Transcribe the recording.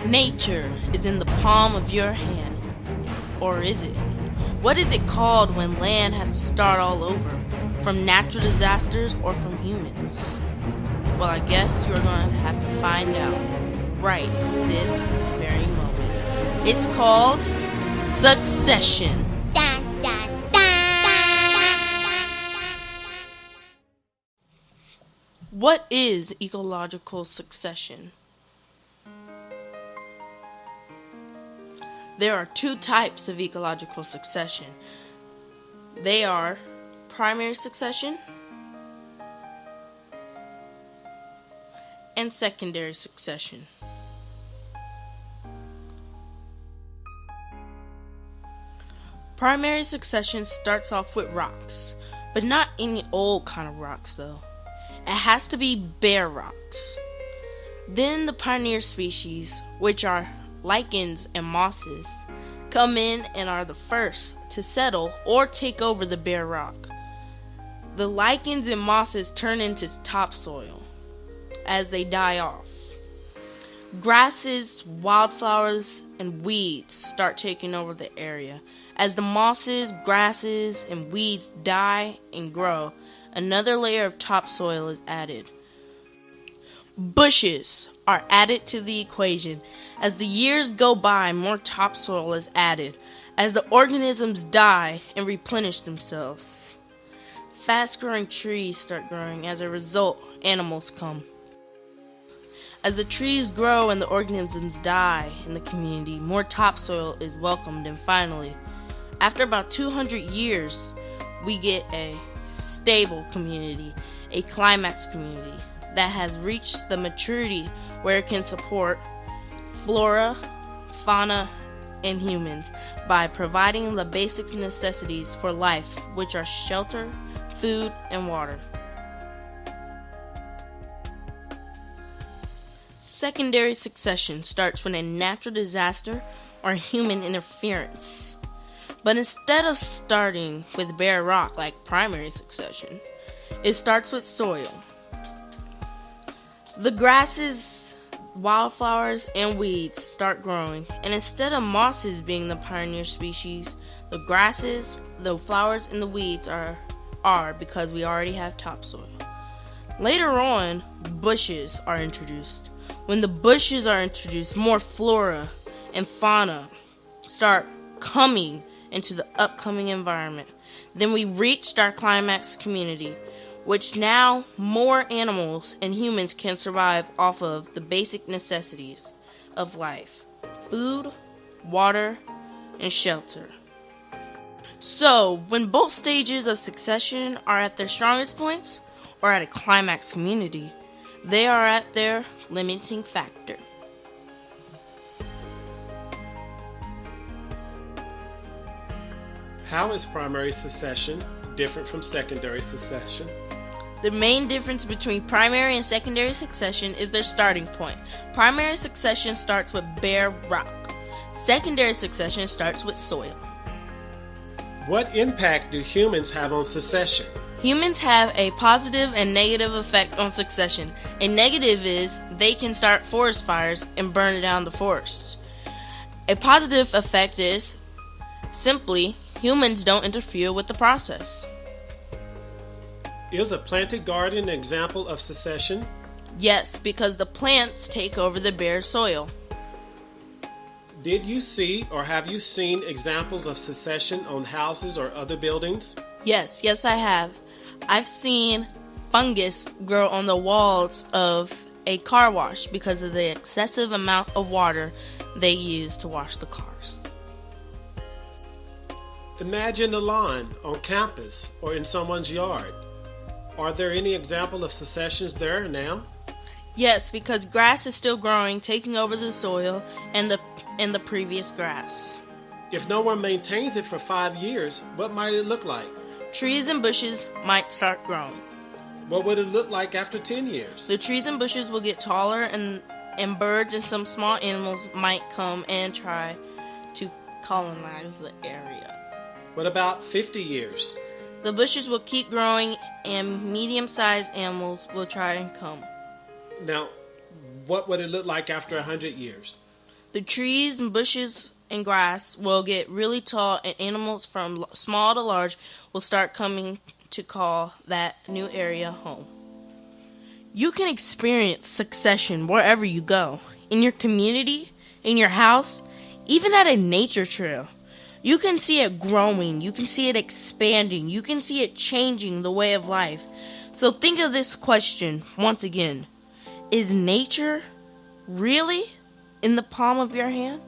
Nature is in the palm of your hand. Or is it? What is it called when land has to start all over? From natural disasters or from humans? Well, I guess you're going to have to find out right this very moment. It's called succession. Dun, dun, dun. What is ecological succession? There are two types of ecological succession. They are primary succession and secondary succession. Primary succession starts off with rocks, but not any old kind of rocks though. It has to be bare rocks. Then the pioneer species, which are lichens and mosses, come in and are the first to settle or take over the bare rock. The lichens and mosses turn into topsoil as they die off. Grasses, wildflowers, and weeds start taking over the area. As the mosses, grasses, and weeds die and grow, another layer of topsoil is added. Bushes are added to the equation. As the years go by, more topsoil is added as the organisms die and replenish themselves. Fast-growing trees start growing. As a result, animals come. As the trees grow and the organisms die in the community, more topsoil is welcomed, and finally, after about 200 years, we get a stable community, a climax community that has reached the maturity where it can support flora, fauna, and humans by providing the basic necessities for life, which are shelter, food, and water. Secondary succession starts when a natural disaster or human interference. But instead of starting with bare rock like primary succession, it starts with soil. The grasses, wildflowers, and weeds start growing, and instead of mosses being the pioneer species, the grasses, the flowers, and the weeds are because we already have topsoil. Later on, bushes are introduced. When the bushes are introduced, more flora and fauna start coming into the upcoming environment. Then we reached our climax community, which now more animals and humans can survive off of the basic necessities of life: food, water, and shelter. So, when both stages of succession are at their strongest points, or at a climax community, they are at their limiting factor. How is primary succession different from secondary succession? The main difference between primary and secondary succession is their starting point. Primary succession starts with bare rock. Secondary succession starts with soil. What impact do humans have on succession? Humans have a positive and negative effect on succession. A negative is they can start forest fires and burn down the forests. A positive effect is simply humans don't interfere with the process. Is a planted garden an example of succession? Yes, because the plants take over the bare soil. Did you see or have you seen examples of succession on houses or other buildings? Yes, I have. I've seen fungus grow on the walls of a car wash because of the excessive amount of water they use to wash the cars. Imagine a lawn on campus or in someone's yard. Are there any example of successions there now? Yes, because grass is still growing, taking over the soil and the previous grass. If no one maintains it for 5 years, what might it look like? Trees and bushes might start growing. What would it look like after 10 years? The trees and bushes will get taller, and birds and some small animals might come and try to colonize the area. What about 50 years? The bushes will keep growing and medium-sized animals will try and come. Now, what would it look like after 100 years? The trees and bushes and grass will get really tall, and animals from small to large will start coming to call that new area home. You can experience succession wherever you go, in your community, in your house, even at a nature trail. You can see it growing, you can see it expanding, you can see it changing the way of life. So think of this question once again. Is nature really in the palm of your hand?